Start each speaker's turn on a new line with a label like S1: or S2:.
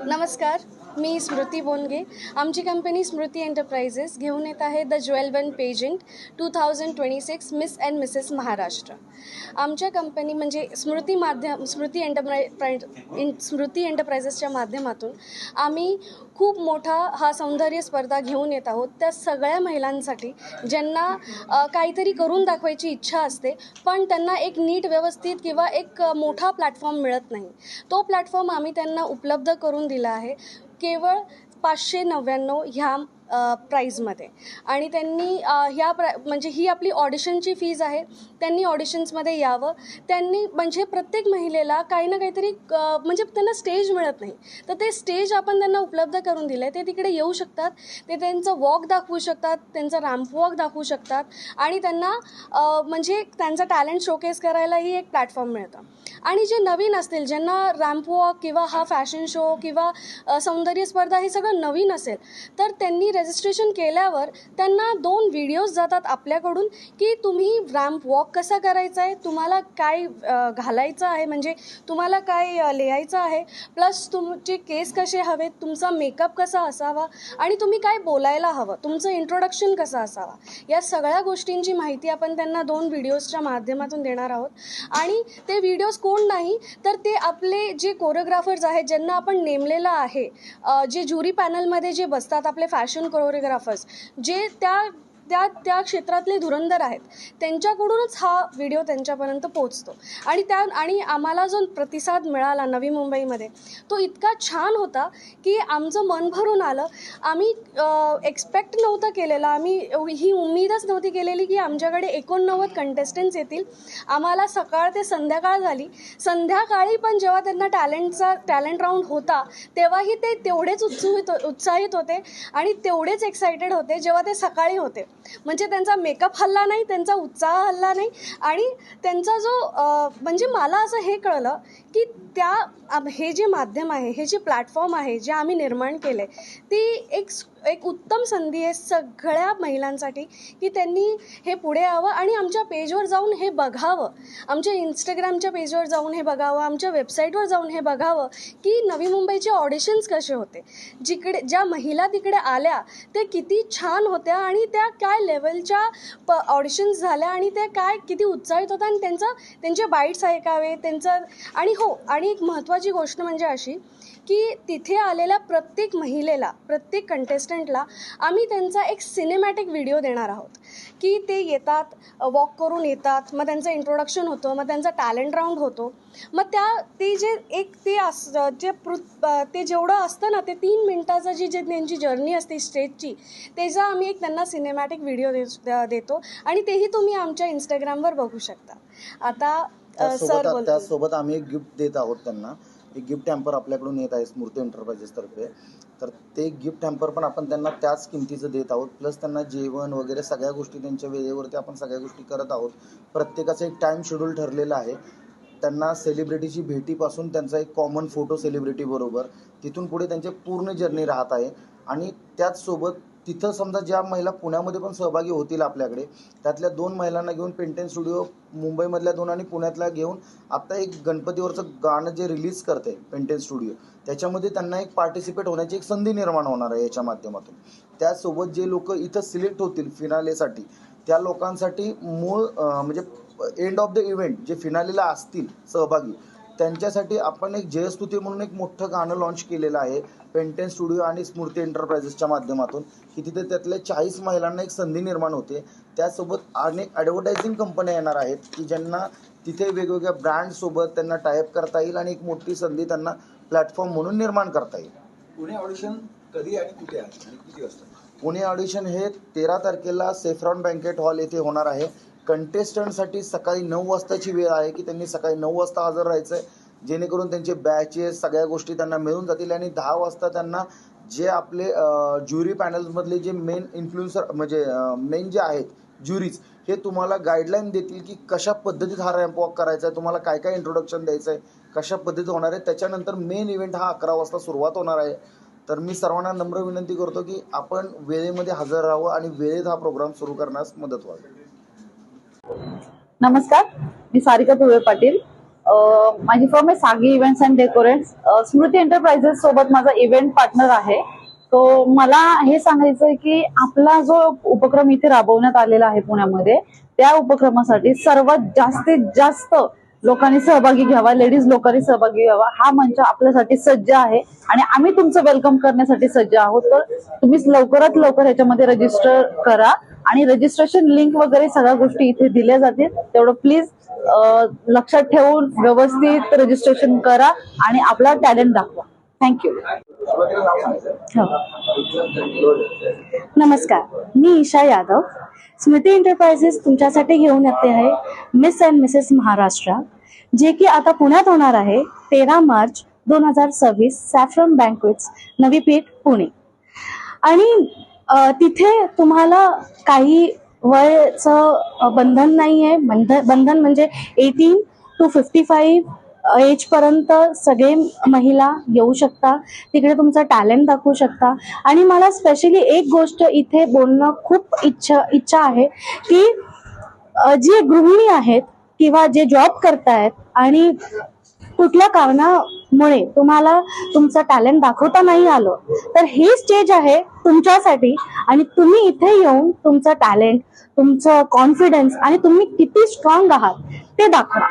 S1: नमस्कार, मी स्मृती बोनगे. आमची कंपनी स्मृती एंटरप्राइजेस घेऊन येत आहे the jewel one pageant 2026 miss and Mrs Maharashtra. आमच्या कंपनी म्हणजे स्मृती एंटरप्राइजेसच्या माध्यमातून आम्ही खूप मोठा हा सौंदर्य स्पर्धा घेऊन येत आहोत. त्या सगळ्या महिलांसाठी ज्यांना काहीतरी करून दाखवायची इच्छा असते, पण त्यांना एक नीट व्यवस्थित किंवा एक मोठा प्लॅटफॉर्म मिळत नाही. तो प्लॅटफॉर्म आम्ही त्यांना उपलब्ध करून दिला आहे केवळ 599 ह्या प्राईजमध्ये. आणि त्यांनी म्हणजे ही आपली ऑडिशनची फीज आहे. त्यांनी ऑडिशन्समध्ये यावं. त्यांनी म्हणजे प्रत्येक महिलेला काही ना काहीतरी म्हणजे त्यांना स्टेज मिळत नाही, तर ते स्टेज आपण त्यांना उपलब्ध करून दिलं आहे. ते तिकडे येऊ शकतात, ते त्यांचं वॉक दाखवू शकतात, त्यांचं रॅम्प वॉक दाखवू शकतात आणि त्यांना म्हणजे त्यांचा टॅलेंट शोकेस करायलाही एक प्लॅटफॉर्म मिळतं. आणि जे नवीन असतील, ज्यांना रॅम्प वॉक किंवा हा फॅशन शो किंवा सौंदर्य स्पर्धा हे सगळं नवीन असेल, तर त्यांनी रजिस्ट्रेशन केल्यावर त्यांना 2 व्हिडिओज जातात आपल्याकडून की तुम्ही रॅम्प वॉक कसा करायचा आहे, तुम्हाला काय घालायचं आहे, म्हणजे तुम्हाला काय लिहायचं आहे, प्लस तुमचे केस कसे हवेत, तुमचा मेकअप कसा असावा आणि तुम्ही काय बोलायला हवं, तुमचं इंट्रोडक्शन कसं असावा, या सगळ्या गोष्टींची माहिती आपण त्यांना 2 व्हिडिओजच्या माध्यमातून देणार आहोत. आणि ते व्हिडिओज कोण नाही तर ते आपले जे कोरिओग्राफर्स आहेत, ज्यांना आपण नेमलेलं आहे, जे ज्युरी पॅनलमध्ये जे बसतात आपले फॅशन कोरिओग्राफर्स, जे त्या क्षेत्रातले धुरंधर आहेत, त्यांच्याकडूनच हा व्हिडिओ त्यांच्यापर्यंत पोचतो. आणि आम्हाला जो प्रतिसाद मिळाला नवी मुंबईमध्ये तो इतका छान होता की आमचं मन भरून आलं. आम्ही एक्सपेक्ट नव्हतं केलेलं, आम्ही ही उम्मीदच नव्हती केलेली की आमच्याकडे 89 कंटेस्टंट्स येतील. आम्हाला सकाळ ते संध्याकाळ झाली. संध्याकाळी पण जेव्हा त्यांना टॅलेंट राऊंड होता, तेव्हाही ते तेवढेच उत्साहित होते आणि तेवढेच एक्सायटेड होते जेव्हा ते सकाळी होते. म्हणजे त्यांचा मेकअप हलला नाही, त्यांचा उत्साह हलला नाही. आणि त्यांचा जो म्हणजे मला असं हे कळलं की हे जे माध्यम आहे, हे जे प्लॅटफॉर्म आहे, जे आम्ही निर्माण केलं आहे, ती एक उत्तम संधी आहे सगळ्या महिलांसाठी की त्यांनी हे पुढे यावं आणि आमच्या पेजवर जाऊन हे बघावं, आमच्या इंस्टाग्रामच्या पेजवर जाऊन हे बघावं, आमच्या वेबसाईटवर जाऊन हे बघावं की नवी मुंबईचे ऑडिशन्स कसे होते, ज्या महिला तिकडे आल्या ते किती छान होत्या आणि त्या काय लेवलच्या ऑडिशन्स झाल्या आणि त्या किती उत्साहित होत्या आणि त्यांचे बाईट्स ऐकावे त्यांचं. आणि एक महत्त्वाची गोष्ट म्हणजे अशी की तिथे आलेल्या प्रत्येक महिलेला, प्रत्येक कंटेस्टंटला आम्ही त्यांचा एक सिनेमॅटिक व्हिडिओ देणार आहोत की ते येतात, वॉक करून येतात, मग त्यांचं इंट्रोडक्शन होतं, मग त्यांचा टॅलेंट राऊंड होतो, मग ते जेवढं असतं ना, ते 3 मिनिटाचं जी त्यांची जर्नी असते स्टेजची, त्याचा आम्ही एक त्यांना सिनेमॅटिक व्हिडिओ देतो आणि तेही तुम्ही आमच्या इंस्टाग्रामवर बघू शकता. आता सर बोलतील.
S2: त्यासोबत आम्ही एक गिफ्ट देत आहोत त्यांना. एक गिफ्ट हॅम्पर आपल्याकडून येत आहे स्मृती एंटरप्राइजेसतर्फे. तर ते गिफ्ट हॅम्पर पण आपण त्यांना त्याच किमतीचं देत आहोत. प्लस त्यांना जेवण वगैरे सगळ्या गोष्टी त्यांच्या वेळेवरती आपण सगळ्या गोष्टी करत आहोत. प्रत्येकाचं एक टाईम शेड्यूल ठरलेलं आहे. त्यांना सेलिब्रिटीची भेटीपासून त्यांचा एक कॉमन फोटो सेलिब्रिटीबरोबर, तिथून पुढे त्यांची पूर्ण जर्नी राहत आहे. आणि त्याचसोबत तिथं समजा ज्या महिला पुण्यामध्ये पण सहभागी होतील आपल्याकडे, त्यातल्या 2 महिलांना घेऊन पेंटेन स्टुडिओ मुंबईमधल्या 2 आणि पुण्यातल्या घेऊन आत्ता एक गणपतीवरचं गाणं जे रिलीज करते पेंटेन स्टुडिओ, त्याच्यामध्ये त्यांना एक पार्टिसिपेट होण्याची एक संधी निर्माण होणार आहे याच्या माध्यमातून. त्यासोबत जे लोक इथं सिलेक्ट होतील फिनालेसाठी, त्या लोकांसाठी म्हणजे एंड ऑफ द इव्हेंट जे फिनालेला असतील सहभागी, त्यांच्यासाठी आपण एक जयस्तुती म्हणून एक मोठं गाणं लॉन्च केलेलं आहे पेंटेन स्टुडिओ आणि स्मृती एंटरप्राइजेसच्या माध्यमातून, की तिथे त्यातल्या 40 महिलांना एक संधी निर्माण होते. त्यासोबत अनेक ॲडव्हर्टायझिंग कंपन्या येणार आहेत की ज्यांना तिथे वेगवेगळ्या ब्रँडसोबत त्यांना टायअप करता येईल आणि एक मोठी संधी त्यांना प्लॅटफॉर्म म्हणून निर्माण करता येईल.
S3: पुणे ऑडिशन कधी आणि कुठे आहे आणि किती वाजता?
S2: पुणे ऑडिशन हे 13 तारखेला सेफ्रॉन बँकेट हॉल येथे होणार आहे. कंटेस्टंटसाठी सकाळी 9 वाजताची वेळ आहे की त्यांनी सकाळी 9 वाजता हजर राहायचं आहे, जेणेकरून त्यांचे बॅचेस सगळ्या गोष्टी त्यांना मिळून जातील. आणि 10 वाजता त्यांना जे आपले ज्युरी पॅनल्समधले जे मेन इन्फ्लुएन्सर म्हणजे मेन जे आहेत ज्युरीज, हे तुम्हाला गाईडलाईन देतील की कशा पद्धतीत हा रॅम्प वॉक करायचा आहे, तुम्हाला काय काय इंट्रोडक्शन द्यायचं आहे, कशा पद्धतीत होणार आहे. त्याच्यानंतर मेन इव्हेंट हा 11 वाजता सुरुवात होणार आहे. तर मी सर्वांना नम्र विनंती करतो की आपण वेळेमध्ये हजर राहावं आणि वेळेत हा प्रोग्राम सुरू करण्यास मदत व्हावी.
S4: नमस्कार, मी सारिका तुळे पाटील. माझी फर्म आहे सागी events and decorates. Smriti enterprises सोबत माझा इव्हेंट पार्टनर आहे. तो मला हे सांगायचं आहे की आपला जो उपक्रम इथे राबवण्यात आलेला आहे पुण्यामध्ये, त्या उपक्रमासाठी सर्वात जास्तीत जास्त लोकांनी सहभागी घ्यावा, लेडीज लोकांनी सहभागी घ्यावा. हा मंच आपल्यासाठी सज्ज आहे आणि आम्ही तुमचं वेलकम करण्यासाठी सज्ज आहोत. तर तुम्ही लवकरात लवकर याच्यामध्ये रजिस्टर करा आणि रजिस्ट्रेशन लिंक वगैरे सगळ्या गोष्टी इथे दिल्या जातील. तेवढं प्लीज लक्षात ठेवून व्यवस्थित रजिस्ट्रेशन करा आणि आपला टॅलेंट दाखवा. थँक्यू.
S3: सुरुवातीला नाव सांगायचं.
S1: नमस्कार, मी ईशा यादव. स्मृती एंटरप्राइजेस तुमच्यासाठी घेऊन येते आहे मिस अँड मिसेस महाराष्ट्र, जे की आता पुण्यात होणार आहे 13 मार्च 2026 सॅफ्रॉन बँक्वेट्स, नवी पेठ, पुणे. आणि तिथे तुम्हाला काही वयाचं बंधन नाही आहे. बंधन म्हणजे 18 to 55 एज पर्यंत सगळे महिला येऊ शकता. तिकडे तुमचं टॅलेंट दाखवू शकता. आणि मला स्पेशली एक गोष्ट इथे बोलणं खूप इच्छा आहे की जे गृहिणी आहेत किंवा जे जॉब करतायत आणि कुठल्या कारणामुळे तुम्हाला तुमचं टॅलेंट दाखवता नाही आलं, तर हे स्टेज आहे तुमच्यासाठी. आणि तुम्ही इथे येऊन तुमचं टॅलेंट, तुमचं कॉन्फिडन्स आणि तुम्ही किती स्ट्रॉंग आहात ते दाखवा.